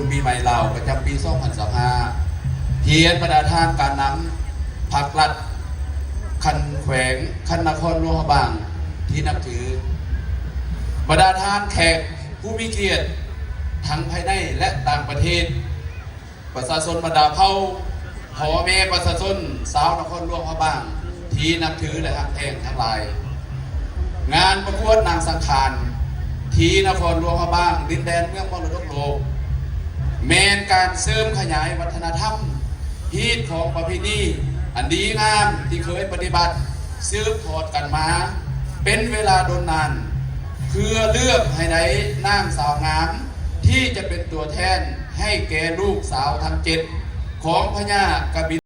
ญปีใหม่ลาวประจำปี2025เทียนประดาทานการนำผักลัดคันแขวงคันนครหลวงพระบางที่นับถือบรรดาทานแขกผู้มีเกียรติทั้งภายในและต่างประเทศประชาชนบรรดาเผ่าพ่อแม่ประชาชนสาวนครหลวงพระบางที่นับถือและฮักแพงทั้งหลาย งานประกวดนางสังขารที่นครหลวงพระบางดินแดนเมืองมรดกโลกแมนการเสริมขยายวัฒนธรรมฮีตของประเพณีอันดีงามที่เคยปฏิบัติสืบทอดกันมาเป็นเวลาโดนนานเพื่อเลือกให้ได้นางสาวงามที่จะเป็นตัวแทนให้แก่ลูกสาวทั้ง7ของพญากบิน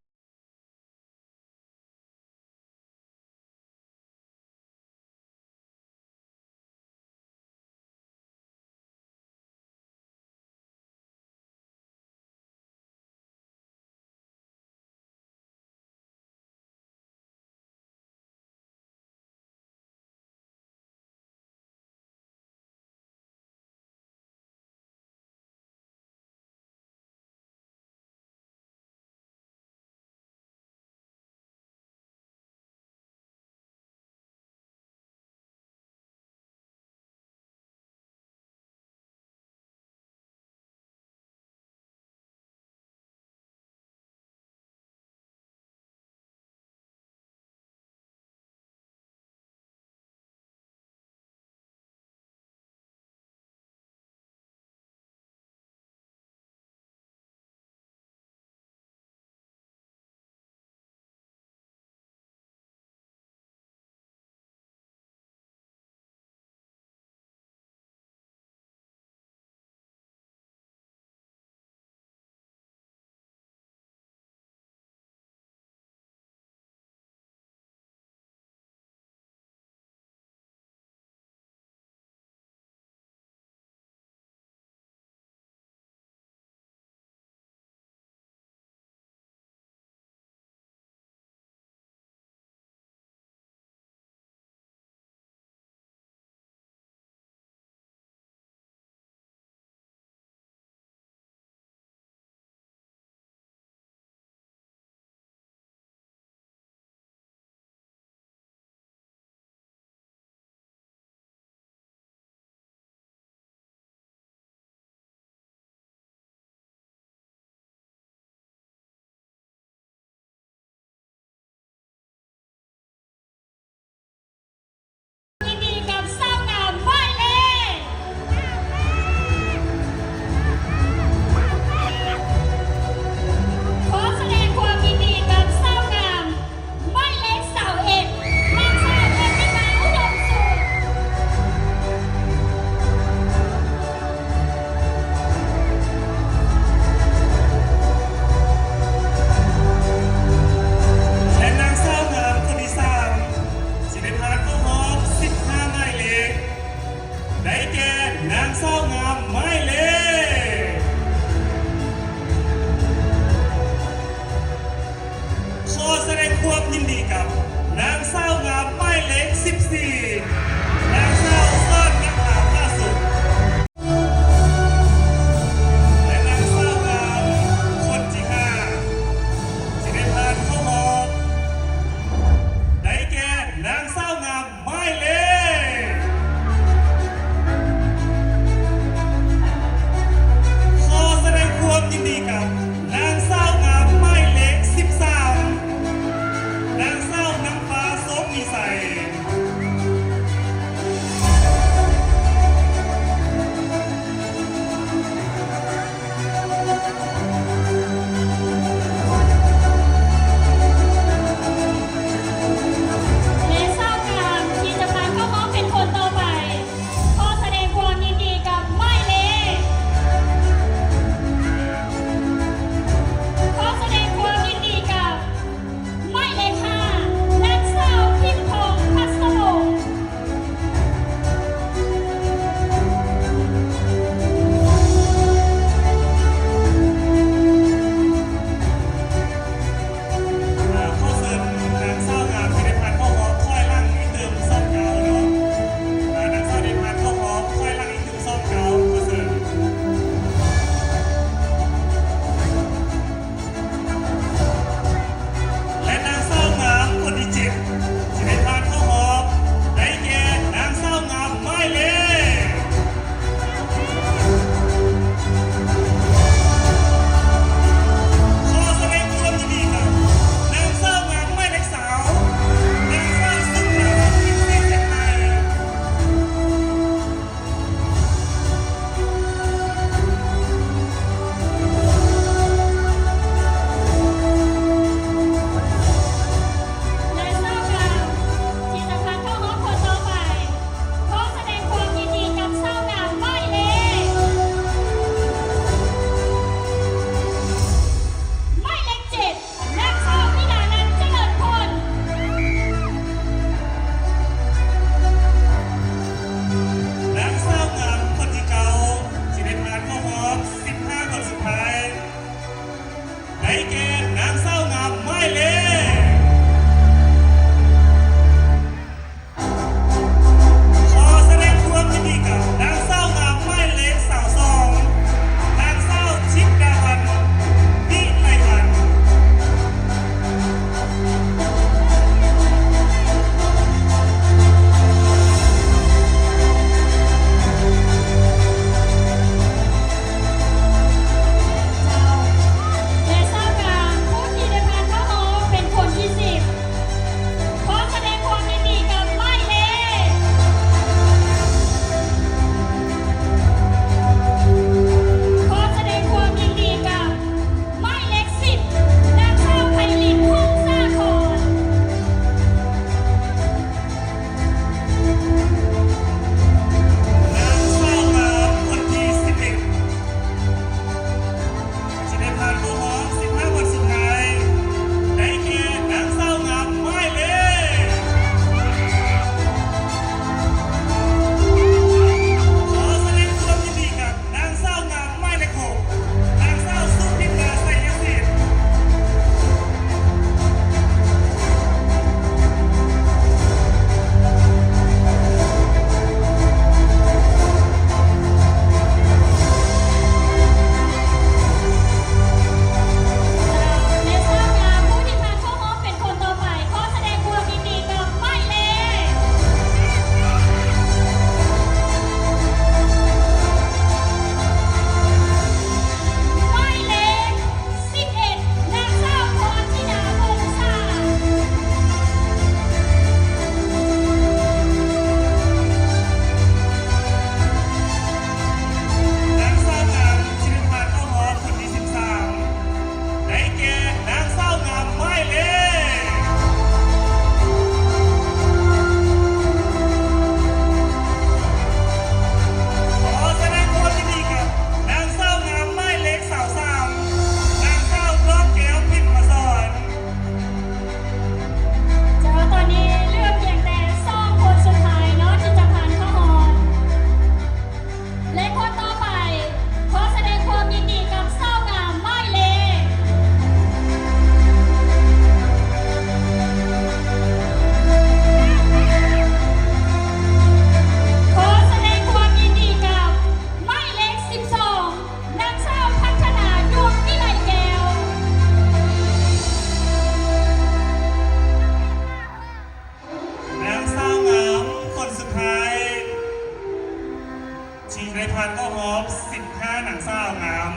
ที่ได้ผ่านก็ฮอบ15หนังสาวงาม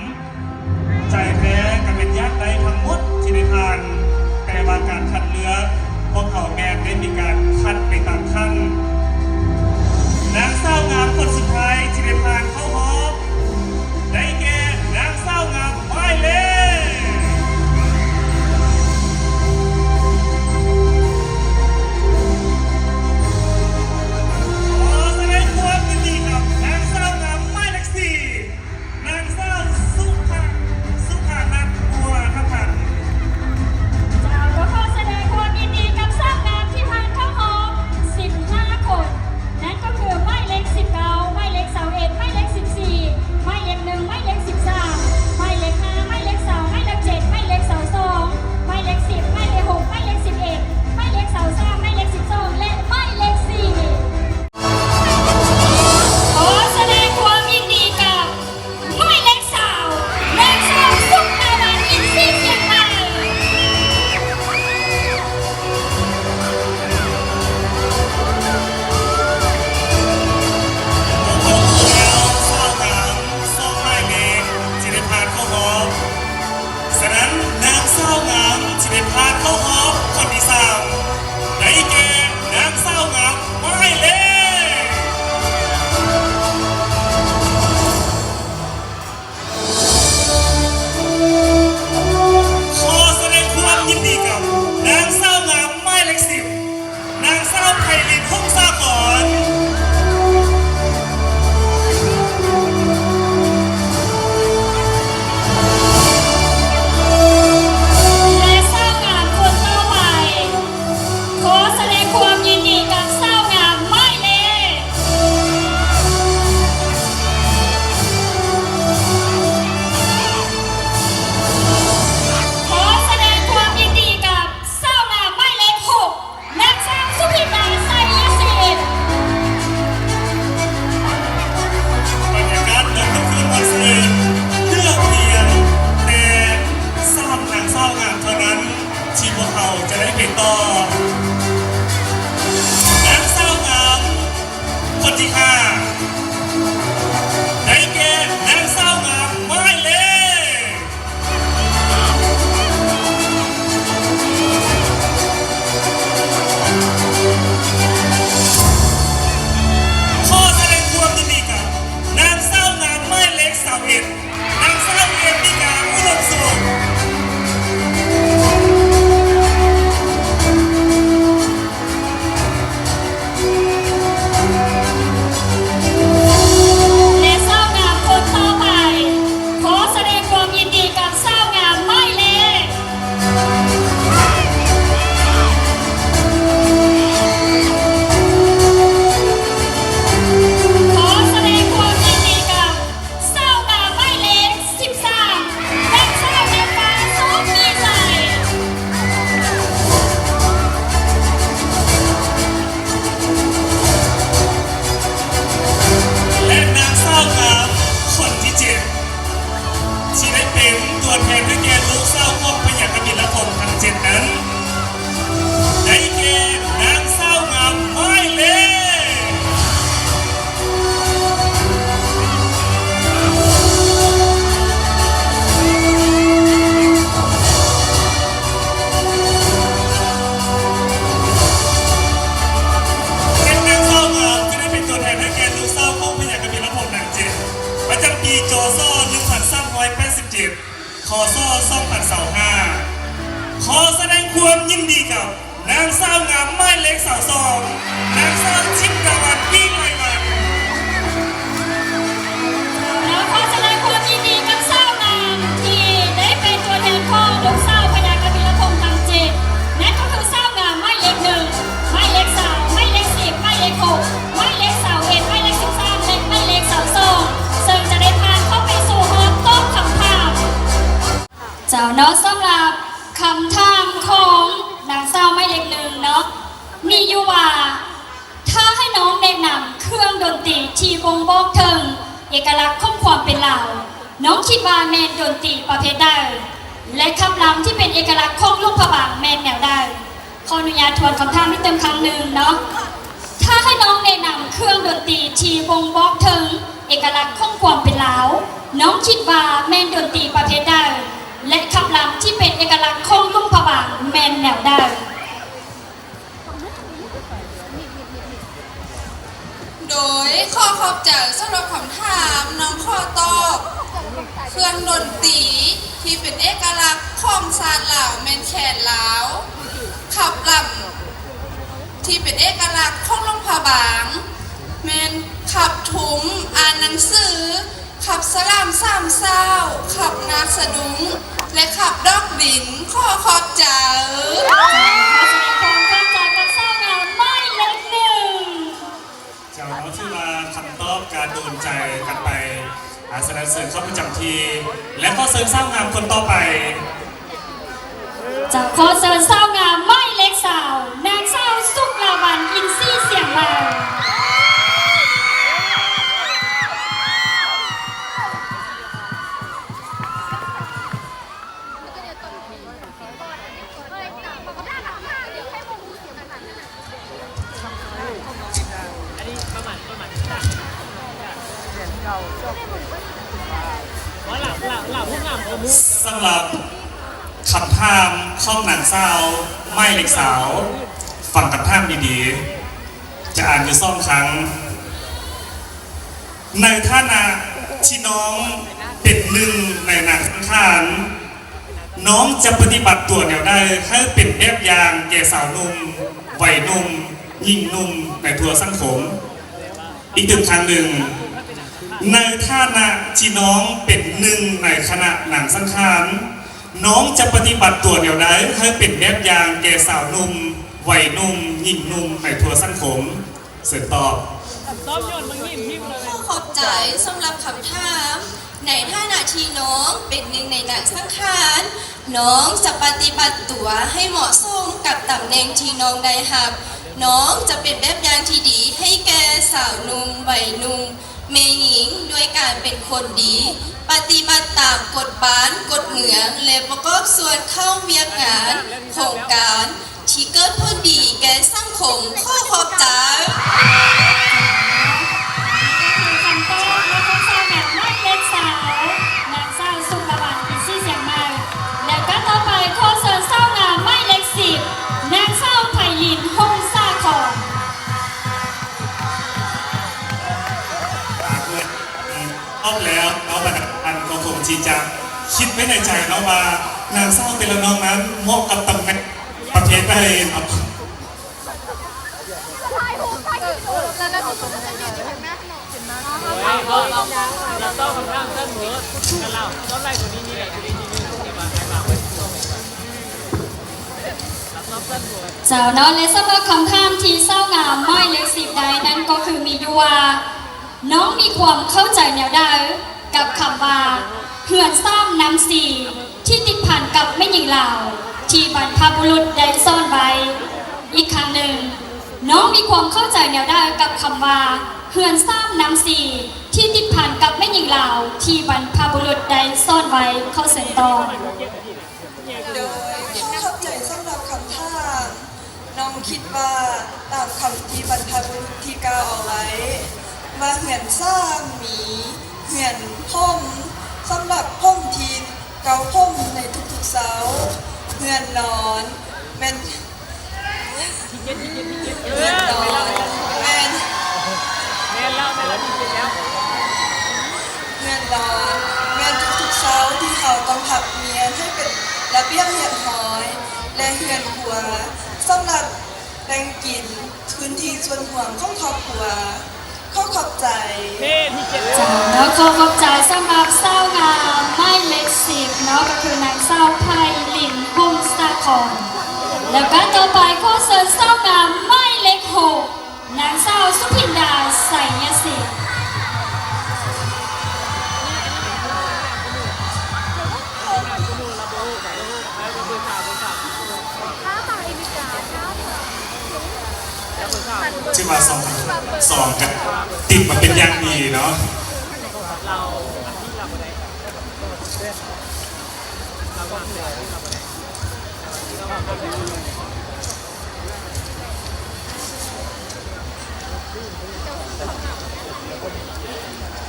ใจแท้กับเป็นยักษ์ได้ทั้งหมดที่ได้ผ่านแต่ว่าการคัดเลือกพวกเขาแมนได้มีการคัดไปตามขั้นนางสาวงามคนสุดท้ายที่ได้ผ่านเข้าฮอบได้แก่นางสาวงามหมายเลขขอแสดงความยินดีกับนางสาวงามหมายเลข4นางสาวสุภานัทบัวทัพพันธ์ เจ้าก็ขอแสดงความยินดีกับสาวงามที่ผ่านเข้าฮอบ15 คน นั่นก็คือหมายเลข19หมายเลข21หมายเลข14หมายเลข1หมายเลข13หมายเลข5หมายเลข2หมายเลข7หมายเลข22หมายเลข10หมายเลข6หมายเลข11หมายเลข23หมายเลข12และหมายเลข4ขอแสดงความยินดีกับหมายเลข2นางสาวสุภาวรรณอินทรีย์เชียงใหม่ ฉะนั้นนางสาวงามที่ได้ผ่านเข้าฮอบคนที่3ได้แก่นางสาวงามหมายเลขขอแสดงความยินดีกับนางสาวงามหมายเลข10นางสาวไพลินพงศากร และสาวงามคนต่อไป ขอแสดงความยินดีกับสาวงามหมายเลขขอแสดงความยินดีกับสาวงามหมายเลข6นางสาวสุพิตาไสยศิษฐ์ บรรยากาศเหมือนกับคืนวันเสาร์เลือกเพียงแต่สามนางสาวงามเท่านั้นที่พวกเขาจะได้เป็นต่อนางสาวงามคนที่5ได้แก่นางสาวงามหมายเลขขอแสดงความยินดีกับนางสาวงามหมายเลข21นางสาวเอมิกาอุดมสุข และสาวงามคนต่อไป ขอแสดงความยินดีกับสาวงามหมายเลขขอแสดงความยินดีกับสาวงามหมายเลข13และสาวงามฟ้าโสมีใจ และนางสาวงามคนที่7ที่ได้เป็นตัวแทนได้แก่ลูกสาวของพญากบิลพงษ์ทั้ง7นั้นได้แก่นางสาวงามหมายเลขและนางสาวงามจะได้เป็นตัวแทนได้แก่ลูกสาวของพญากบิลพงษ์ทั้ง7ประจำปีจอซอ1387คอซอ2025ขอแสดงความยินดีกับนางสาวงามหมายเลข22นางสาวชินดาวันวิ่งไววัน แล้วขอแสดงความยินดีกับสาวงามที่ได้เป็นตัวแทนของลูกสาวพญากบิลพงษ์ทั้ง7นั่นก็คือสาวงามหมายเลข1หมายเลข2หมายเลข10หมายเลข6หมายเลข21หมายเลข13และหมายเลข22ซึ่งจะได้ผ่านเข้าไปสู่ห้องตอบคำถามเจ้าเนาะสำหรับคำถามของนางสาวหมายเลข1เนาะมีอยู่ว่า ถ้าให้น้องแนะนำเครื่องดนตรีที่บ่งบอกถึงเอกลักษณ์ของความเป็นลาวน้องคิดว่าแมนดนตรีประเภทใดและคำรำที่เป็นเอกลักษณ์ของลูกพระบางแมนแนวใดขออนุญาตทวนคำถามให้เต็มครั้งหนึ่งเนาะถ้าให้น้องแนะนำเครื่องดนตรีที่บ่งบอกถึงเอก น้องคิดว่าแมนดนตรีประเภทใดและคำรำที่เป็นเอกลักษณ์ของลุงพะบางแมนแนวใด โดยข้อขอบใจสำหรับคำถามน้องข้อตอบเครื่องดนตรีที่เป็นเอกลักษณ์ของศาสตร์ลาวแมนแคนลาวขับลำที่เป็นเอกลักษณ์ของลุงพะบางแมนขับถุงอ่านหนังสือขับสลามสามเศร้าขับนาสะดุ้งและขับดอกดินข้อขอบใจ ขอแสดงความเข้าใจกับเศร้างามไม่เล็กหนึ่ง เจ้าเขาชื่อว่าคำตอบการโดนใจกันไปแสดงเสริมเข้าประจำที และก็เสริมสร้างงามคนต่อไป จะขอเชิญเศร้างามไม่เล็กสาวนางสาวสุกลาวันอินซี่เสียงมาสำหรับคำถามข้องหนังสาวไม่เล็กสาวฟังคำถามดีๆ จะอ่านอยู่ซ่องครั้ง ในท่านะที่น้องเป็นหนึ่งในหนังสังขารน้องจะปฏิบัติตัวแนวได้ให้เป็นแบบอย่างแก่สาวหนุ่มวัยหนุ่มหญิงหนุ่มในทั่วสังคม อีกครั้งหนึ่ง ในท่านะที่น้องเป็นหนึ่งในคณะหนังสังขารน้องจะปฏิบัติตัวเดียวได้ให้เป็นแบบอย่างแก่สาวหนุ่มวัยหนุ่มหญิงหนุ่มในทั่วสังคมเสร็จตอบ ข้อขอบใจสำหรับคำถามในท่านาทีน้องเป็นหนึ่งในหนังสังขารน้องจะปฏิบัติตัวให้เหมาะสมกับตำแหน่งที่น้องได้รับน้องจะเป็นแบบอย่างที่ดีให้แก่สาวหนุ่มวัยหนุ่มเมหญิงด้วยการเป็นคนดี ปฏิบัติตามกฎบ้านกฎเมืองและประกอบส่วนเข้าเวียกงานโครงการที่เกิดผลดีแก่สังคมข้อขอบใจ คำตอบและข้อเศร้างามไม่เล็กสาวนางสาวสุกลาวันอินซี่เสียงมาและก็ต่อไปขอเชิญเศร้างามไม่เล็กสิบนางสาวไพลินฮงซาคอน รอบแล้วน้องบรรพันธ์ก็คงที่จะคิดไว้ในใจเนาะว่านางสาวแต่ละน้องนั้นเหมาะกับตำแหน่งประเภทใดเนาะ เราต้องค่อนข้างเส้นเหมือนกันเราต้องไล่ตัวนี้นี่แหละตัวนี้นี่ที่มาให้มาเป็นเราต้องเส้นเหมือน เจ้าเนาะและสำหรับคำถามที่เศร้างามไม่เล็กสิบใดนั้นก็คือมีอยู่ว่าน้องมีความเข้าใจแนวใดกับคำว่าเหือนซ้ำนำสีที่ติดพันกับแม่หญิงลาวที่บรรพบุรุษได้ซ่อนไว้อีกครั้งหนึ่งน้องมีความเข้าใจแนวใดกับคำว่าเหือนซ้ำนำสีที่ติดพันกับแม่หญิงลาวที่บรรพบุรุษได้ซ่อนไว้เข้าเส้นตอน โดยข้อเข้าใจสำหรับคำถามน้องคิดว่าตามคำที่บรรพบุรุษที่กล่าวเอาไว้มาเหือนซ่าหมีเหือนพ่มสำหรับพ่มทีเกาพ่มในทุกๆเสาเหือนนอนเป็นเหือนนอนเป็น แม่เล่าแม่เล่าจริงๆแล้ว เหือนนอนแม่นทุกๆเสาที่เขาต้องผักเมียนให้เป็นระเบียบเรียบร้อย และเหือนหัวสำหรับแบ่งกินพื้นที่ส่วนห่วงของครอบครัวข้อขอบใจ เท่ที่เจ็ด จ้าแล้วขอขอบใจสำหรับเศร้างามไม่เล็กสิบเนาะก็คือนางเศร้าไพลินฮงสาคอนแล้วก็ต่อไปขอเชิญเศร้างามไม่เล็กหกนางเศร้าสุพินดาใส่ยศิษย์ ที่มาสองกันติดมาเป็นอย่างดีเนาะ เราที่เราไปไหนเราวางแผนเราไปไหนเราวางแผน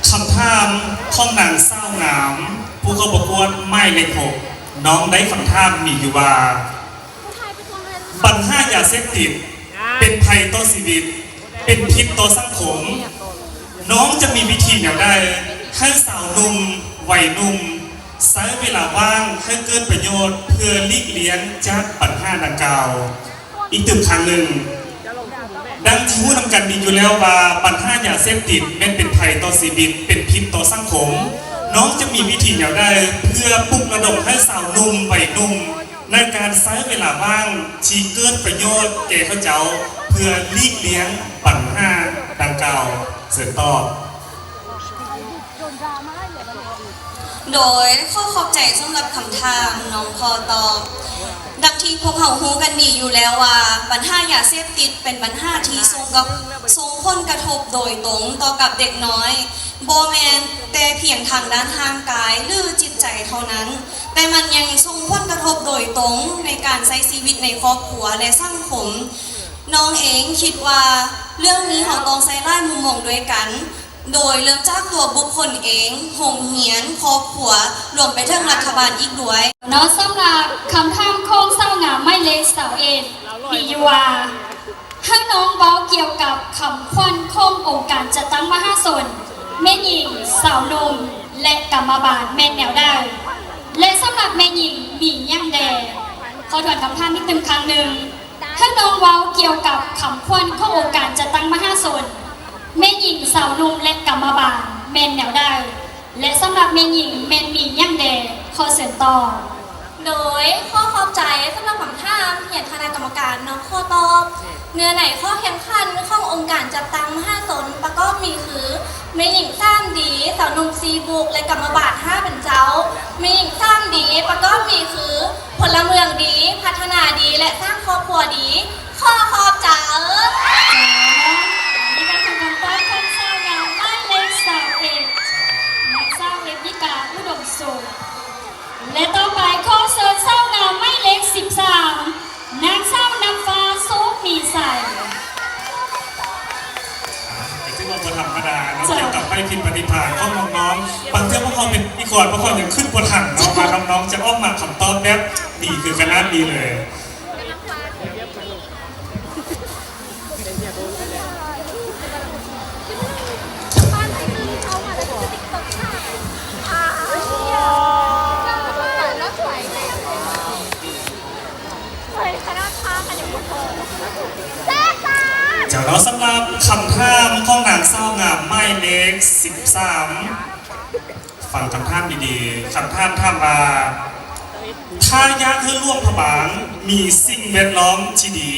คำถาม ามข้องนางเศร้างาม ผู้เข้าประกวดไม่เลขหกน้องได้คำถามมีอยู่ว่าปัญหายาเสพติดเป็นภัยต่อชีวิต เป็นพิษต่อสังคม น้องจะมีวิธีอย่างไรให้สาวหนุ่มวัยหนุ่มใช้เวลาว่างให้เกิดประโยชน์เพื่อหลีกเลี่ยงจากปัญหาดังกล่าว อีกตึกครั้งหนึ่ง ดังที่ผู้นำกันดีอยู่แล้วว่าปัญหายาเสพติดเป็นภัยต่อชีวิตเป็นพิษต่อสังคม น้องจะมีวิธีอย่างไรเพื่อปลุกระดมให้สาวหนุ่มวัยหนุ่มในการใช้เวลาว่างที่เกิดประโยชน์แก่เขาเจ้าเพื่อหลีกเลี่ยงปัญหาดังกล่าวเสริมต่อ โดยข้อขอบใจสำหรับคำถามน้องพอตอบดังที่พวกเขาฮู้กันดีอยู่แล้วว่าปัญหายาเสพติดเป็นปัญหาที่ส่งผลกระทบโดยตรงต่อกับเด็กน้อยโบแมนแต่เพียงทางด้านทางกายหรือจิตใจเท่านั้น แต่มันยังส่งผลกระทบโดยตรงในการใช้ชีวิตในครอบครัวและสังคมน้องเองคิดว่าเรื่องนี้เราต้องใช้หลายมุมมองด้วยกันโดยเริ่มจากตัวบุคคลเองโรงเรียนครอบครัวรวมไปถึงรัฐบาลอีกด้วยเนาะสำหรับคำถามของเศร้างามไม่เล็กสาวเอ็ดมีอยู่ว่าให้น้องเว้าเกี่ยวกับคำควันขององค์การจัดตั้งมหาชนแม่หญิงสาวหนุ่มและกรรมบาลแม่นแนวได้และสำหรับแม่หญิงมีย่างแดขอถอนคำถามนิดนึงครั้งหนึ่งให้น้องเว้าเกี่ยวกับคำควันขององค์การจัดตั้งมหาชนแม่หญิงสาวนุ่มและกรรมบาลแม่นแนวได้และสำหรับแม่หญิงแม่นมีย่างแดขอเสริมต่อโดยข้อขอบใจสำหรับคำถามเหียนคณะกรรมการน้องข้อตอบเนื้อไหนข้อแข่งขันขององค์การจัดตั้งมหาชนประกอบมีคือแม่หญิงซ้ำดีสาวนุ่มซีบุกและกรรมบาล5เป็นเจ้าแม่หญิงซ้ำดีประกอบมีคือพลเมืองดีพัฒนาดีและสร้างครอบครัวดีข้อขอบใจนี่ก็คือคำตอบของเศร้างามไม่เล็กสาวเอกและเศร้าเอกวิกาอุดมสุขและต่อไปขอเชิญเศร้างามไม่เล็ก13นางเศร้านำฟ้าโซมีใส่ที่ว่าธรรมดาเนาะเกี่ยวกับไปพิมพ์ปฏิภาณของน้องๆบางเรื่องพวกเขาเป็นอีกคนพวกเขาอย่างขึ้นบนถังเนาะมาน้องๆจะออกมาคำตอบแบบดีคือขนาดดีเลยจากเราสำหรับคำถามของนางเศร้างามไม่เล็ก13ฟังคำถามดีๆคำถามถามว่าถ้าอยากให้ร่วมพบางมีสิ่งแวดล้อมที่ดี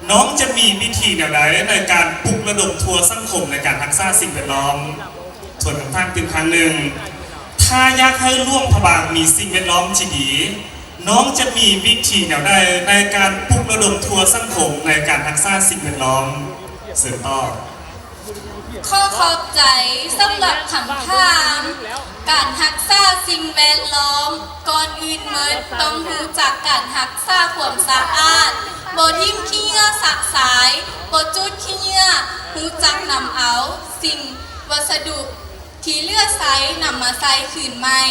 น้องจะมีวิธีอย่างไรในการปลุกระดมทัวร์สังคมในการรักษาสิ่งแวดล้อมส่วนคำถามเป็นครั้งหนึ่งถ้าอยากให้ร่วมพบางมีสิ่งแวดล้อมที่ดีน้องจะมีวิธีอย่างไรในการปลุกระดมทัวร์สังคมในการรักษาสิ่งแวดล้อมเสริมต่อข้อขอบใจสำหรับคำถามการรักษาสิ่งแวดล้อมก่อนอื่นเมิดต้องรู้จักการรักษาความสะอาดบ่ทิ่มขี้เหงื่อสักสายบ่จุดขี้เหงื่อรู้จักนำเอาสิ่งวัสดุที่เหลือใช้นำมาใส่คืนใหม่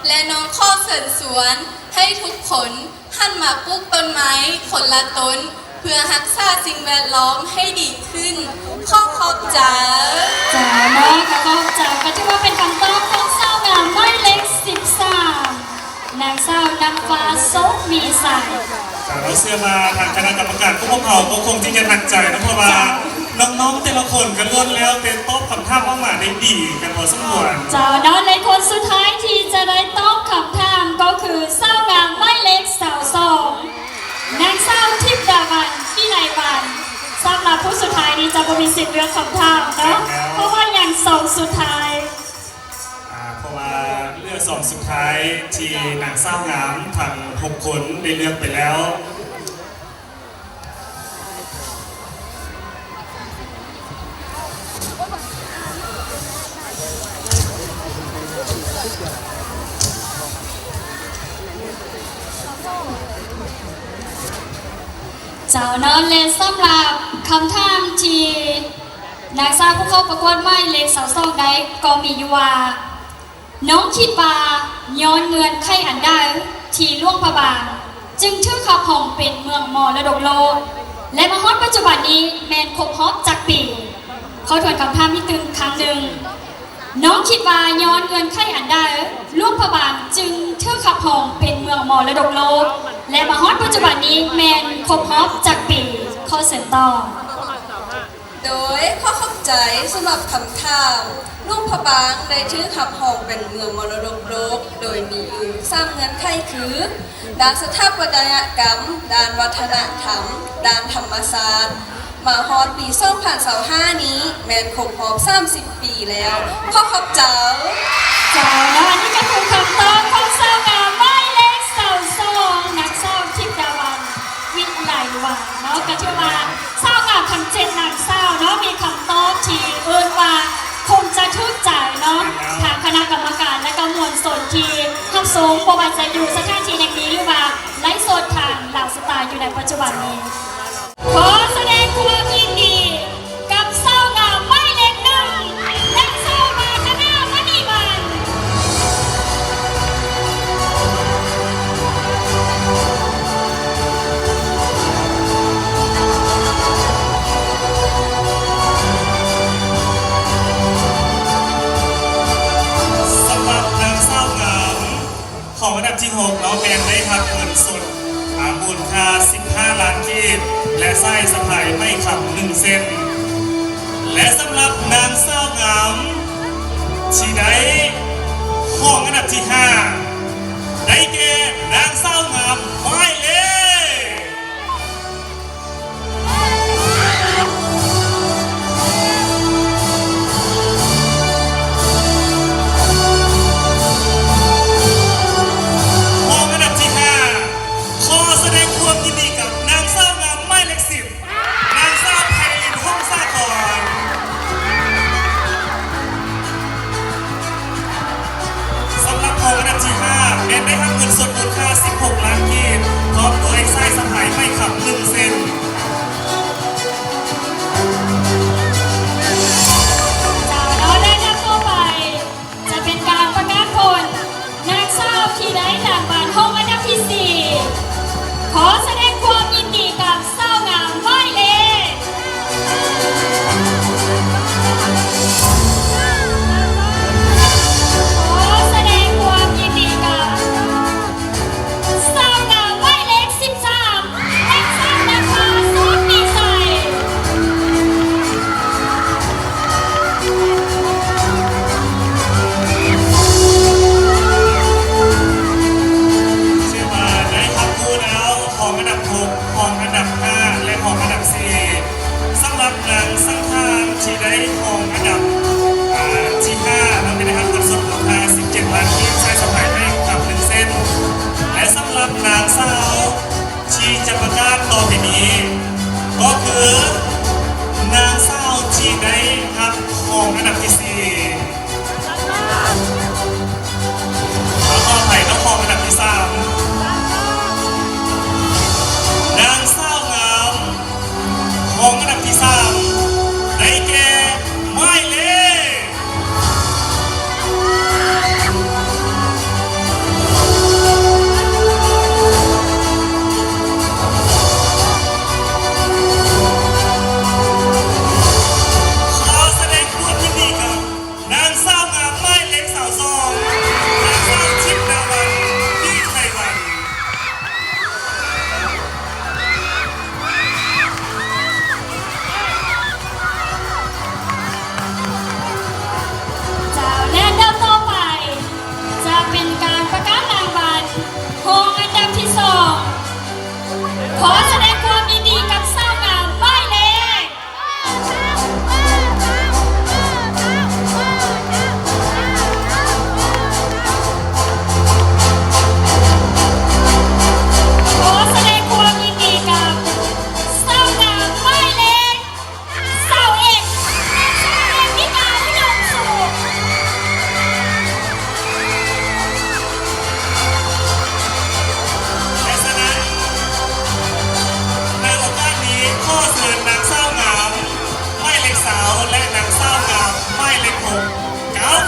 และน้องข้อเสริญสวนให้ทุกคนหันมาปลูกต้นไม้คนละต้นเพื่อรักษาสิ่งแวดล้อมให้ดีขึ้นข้อขอบใจจ้าน้องขอบใจก็ถือว่าเป็นคำตอบของเศร้างามไม่เล็ก13นางเศร้านำฟ้าโซมีใส่เราเชื่อมาทางคณะกรรมการพวกเขาก็คงที่จะหนักใจนะเพราะว่าน้องๆแต่ละคนก็ล้วนแล้วเป็นตอบคำถามออกมาได้ดีกันพอสมควรจ้าน้องในคนสุดท้ายที่จะได้ตอบคำถามก็คือเศร้างามไม่เล็กสาว2นางเศร้าทิพย์ดาวันที่ไหนวันสำหรับผู้สุดท้ายนี้จะมีสิทธิ์เลือกคำถามเนาะเพราะว่าอย่าง2สุดท้ายเพราะว่าเลือก2สุดท้ายที่นางเศร้างามทั้ง6คนได้เลือกไปแล้วเจ้าน้องเลนสำหรับคำถามที่ นางสาวผู้เข้าประกวดไม่เล็กสาวซองได้ก็มีอยู่ว่าน้องคิดว่าย้อนเงินไข่อันใดที่ล่วงพระบางจึงชื่อขับห้องเป็นเมืองมรดกโลกและมาฮอดปัจจุบันนี้แมนครบฮอบจากปีเขาทวนคำถามที่ตึงครั้งหนึ่งน้องคิดว่าย้อนเงินไข่อันใดล่วงพระบางจึงชื่อขับห้องเป็นเมืองมรดกโลกและมาฮอดปัจจุบันนี้แมนครบฮอบจากปีข้อเสนต่อ โดยข้อเข้าใจสำหรับคำถามลุงพระบางได้ถือขับห้องเป็นเมืองมรดกโลกโดยมีอยู่สร้างเงื่อนไขคือด้านสถาปัตยกรรมด้านวัฒนธรรมด้านธรรมศาสตร์มาฮอดปี2025นี้แมนครบรอบ30 ปีแล้วข้อขอบเจ้า จ้าแล้วอันนี้ก็คือคำตอบของสาวงามหมายเลขสาวสองนักสาวทิพย์ดาวันวิไลวันเนาะก็ถือว่าสาวงามทั้ง7นางสาวเนาะมีคำตอบที่เอิ้นว่าคงจะทึกใจเนาะทางคณะกรรมการและก็มวลชนที่ทั้งสูงประวัติจะอยู่สถานที่แห่งนี้หรือว่าไลฟ์สดทางเหล่าสตาร์อยู่ในปัจจุบันนี้ขอแสดงความยินดีกับสาวงามหมายเลขหนึ่งและสาวมาคณะมณีวัน สำหรับนางสาวงามของอันดับที่6เราแบ่งได้ทับเงินสดมูลค่า15 ล้านกีบและไส้สะพายไม่ขับ1 เส้นและสำหรับนางสาวงามที่ได้ของอันดับที่5ได้แก่นางสาวงามหมายเลข มองอันดับที่5ขอแสดงความยินดีกับนางสาวงามหมายเลข10นางสาวไพลินห้องสาครสำหรับของอันดับที่5เป็นได้รับเงินสดมูลค่า16 ล้านกีบพร้อมตัวเอกไส้สะพายไม่ขับ1 เซน จากนั้นและนับต่อไปจะเป็นการประกาศผลนักสาวที่ได้รางวัลห้องอันดับที่ 4 ขอแสดงความยินดีกับสาวงามหมายเลขขอแสดงความยินดีกับสาวงามหมายเลข13และสาวนาคาสุดดีใจ เชื่อมาได้ทับคู่แล้วของอันดับ6ของอันดับ5และของอันดับ4สำหรับนางสังฆานที่ได้ของอันดับที่5เราเป็นนะครับเงินสดมูลค่า17 ล้านกีบใช้สะพายให้ขับ1 เส้นและสำหรับนางสาวที่จะประกาศต่อไปนี้ ก็คือนางสาวที่ได้รับของอันดับที่4แล้วก็ไผ่ต้องของอันดับที่3นางสาวงามของอันดับที่3ได้แก่หมายเลขขอแสดงความยินดีกับ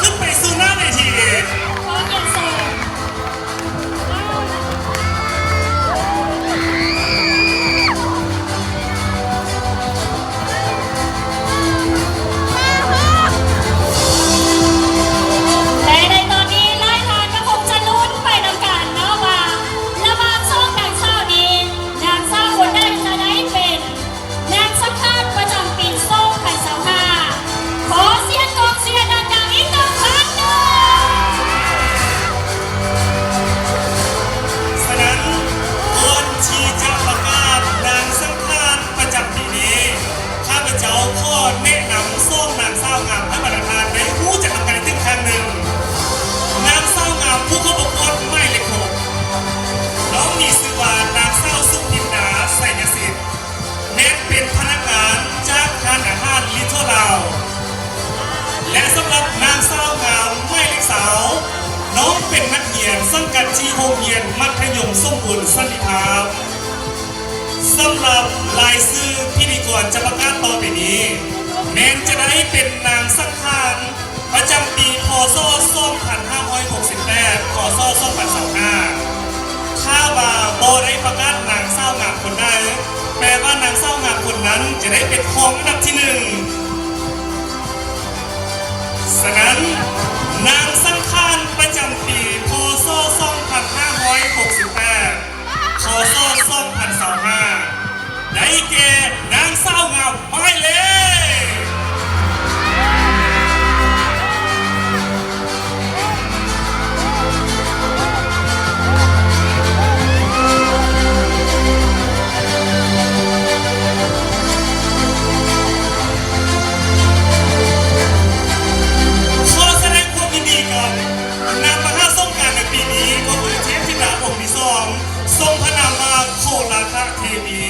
ขึ้นไปสู่หน้าเวที ขอเรียนเชิญ และในตอนนี้ไล่ทานก็คงจะลุ้นไปนำกันเนาะว่าระหว่างช่องนางเศร้านี้นางเศร้าคนใดจะได้เป็นนางสังฆาตประจำปี2025ขอเสียงกองเชียร์ดังๆอีกหนึ่งครั้งหนึ่ง ฉะนั้นก่อนที่จะประกาศนางสังฆาตประจำปีนี้ข้าพเจ้าขอแนะนำส้มนางเศร้างามให้ประธานได้รู้จักกันอีกครั้งหนึ่งนางเศร้างามผู้เข้าประกวดไม่เล็กหกน้องมีชื่อว่านางเศร้าสุพินดาไสยสิทธิ์แม้เป็นพนักงานจากร้านอาหารลิทเทิลลาวและสำหรับนางเศร้างามไม่เล็กสาวน้องเป็นนักเรียนสังกัดจีโฮเรียนมัธยมสมบูรณ์สันติภาพสำหรับรายชื่อพิธีกรจะประกาศต่อไปนี้แม้จะได้เป็นนางสังฆานประจำปีพศ2568พศ2025ถ้าว่าบอได้ประกาศนางเศร้างามคนใดแปลว่านางเศร้างามคนนั้นจะได้เป็นของอันดับที่หนึ่งฉะนั้นนางสังฆานประจำปีพศ2568พศ2025ได้แก่นางเศร้างามหมายเลขขอแสดงความยินดีกับนางมหาสงกรานต์ในปีนี้ก็คือเทพธิดาองค์ที่สองทรงพระนามว่าโคราคเทวี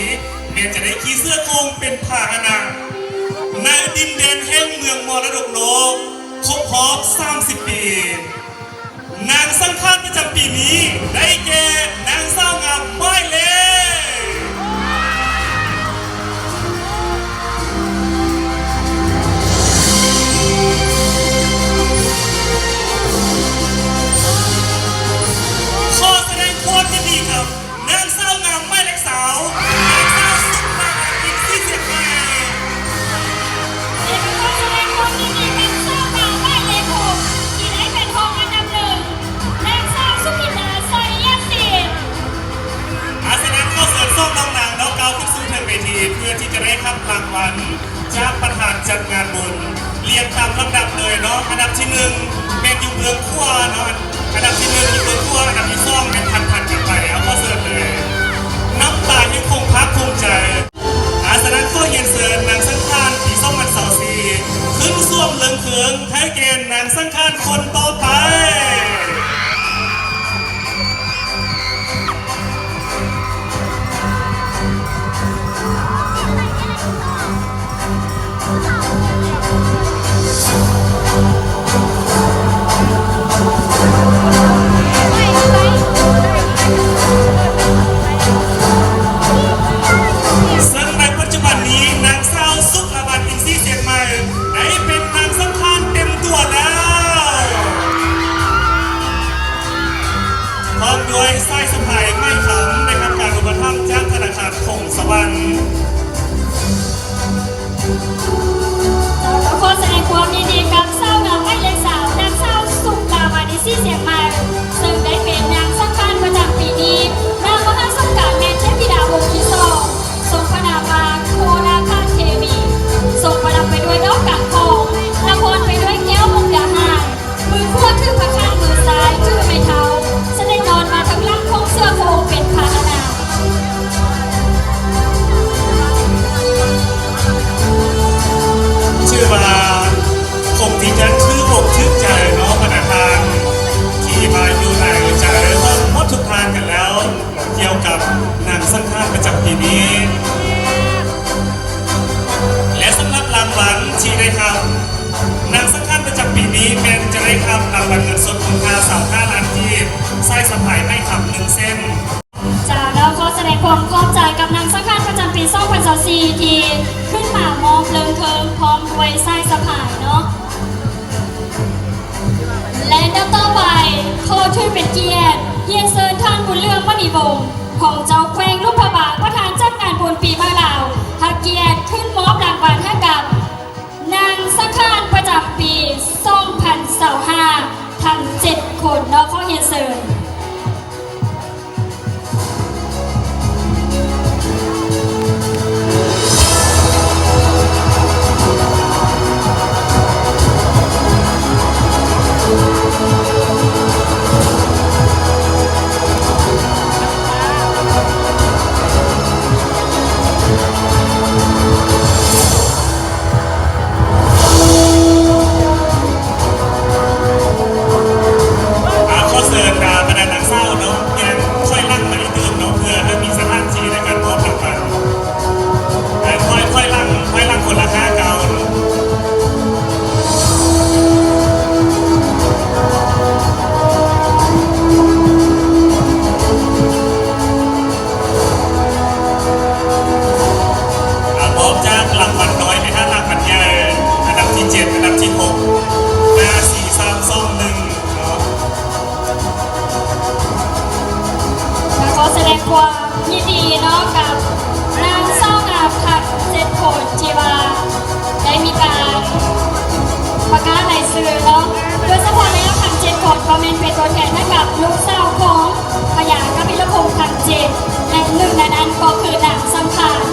เมียจะได้ขี่เสื้อโครงเป็นพาหนะในดินแดนแห่งเมืองมรดกโลกครบรอบ30 ปีนางสังฆาตประจำปีนี้ได้แก่นางเศร้างามหมายเลขขอแสดงความยินดีกับนางเศร้างามหมายเลขสาวนางสาวสุภาพอีก40 ปี เอกขอแสดงความยินดีกับเศร้างามหมายเลข 6ที่ได้เป็นรองอันดับหนึ่งนางสาวสุพินดาไสยสิทธิ์ อาสนะเข้าเสริมส้มน้องนางน้องเกาขึ้นสู่เทิงเวทีเพื่อที่จะได้รับรางวัลจากประธานจัดงานบุญเรียงตามลำดับเลยเนาะอันดับที่1เป็นอยู่เมืองขั้วเนาะอันดับที่1อยู่เมืองขั้วอันดับที่2เป็นพันกันไปเอาเข้าเสริมเลยน้ำตายังคงภาคภูมิใจอาสนะเข้าเย็นเซินนางสังฆานปี2024ขึ้นส่วมเลิงเคืองให้เกณฑ์นางสังฆานคนต่อไป ซึ่งในปัจจุบันนี้นางสาวสุภาบันอินทรีย์เสียงใหม่ได้เป็นนางสังฆานเต็มตัวแล้วพร้อมด้วยสร้อยสะพายไม้ขำในคำการอุปถัมภ์จากธนาคารคงสวรรค์ ขอแสดงความยินดีกับเศร้างามหมายเลข 3นางสาวสุดาวันอินทรีย์เสียงใหม่ซึ่งได้เป็นนางสังฆาตประจำปีนี้นางมหาสงกรานต์แม่เทพธิดาวงศ์ที่สองทรงพระนามว่าโคราคเทวีทรงประดับไปด้วยดอกกังทองละครไปด้วยแก้วมุกดาหารมือขวาถือพระข้างมือซ้ายถือไม้เท้าเสด็จนอนมาทั้งล่างของเสื้อโครงเป็นพาหนะ ชื่อว่าคงที่จะชื่ออกชื่อใจเนาะประธานที่มาอยู่ในใจห้องหมดทุกทานกันแล้ว เกี่ยวกับนางสังฆาตประจำปีนี้ และสำหรับรางวัลที่ได้ครับนางสังฆาตประจำปีนี้เป็นจะได้ครับรางวัลเงินสดมูลค่า35 ล้านกีบสร้อยสะพายไม่ขับ1 เส้น จากแล้วขอแสดงความขอบใจกับนางสังฆาตประจำปี2024ที่ขึ้นมามอบเลิงเทิงพร้อมด้วยไส้สะพายเนาะ บต่อไปขอช่วยเป็นเกียรติเยียนเซินท่านบุญเรื่องมณีวงศ์ของเจ้าแขวงลูกพระบางประธานจัดงานบุญปีมะลาวหาเกียรติขึ้นมอบรางวัลให้กับนางสังขารประจำปี2025ทั้ง7 คนเนาะขอเฮียนเซิน ข้อเสนอบรรดานักเศร้าเนาะยังช่วยลั่งไหนตื่นเนาะเพื่อให้มีสถานที่ในการมอบรางวัลค่อยลั่งคนละ5 เก่าเนาะมอบจากรางวัลน้อยใน5 รางวัลใหญ่อันดับที่ 7 อันดับที่ 6 5 4 3 2 1เนาะ และขอแสดงความยินดีเนาะกับนางเศร้างามทั้ง7 คนที่ว่าได้มีการประกาศรายชื่อเนาะโดยเฉพาะแล้วทั้ง7 คนก็เป็นตัวแทนให้กับลูกสาวของพญากบิลพงษ์ทั้ง7และหนึ่งในนั้นก็คือนางสังขาร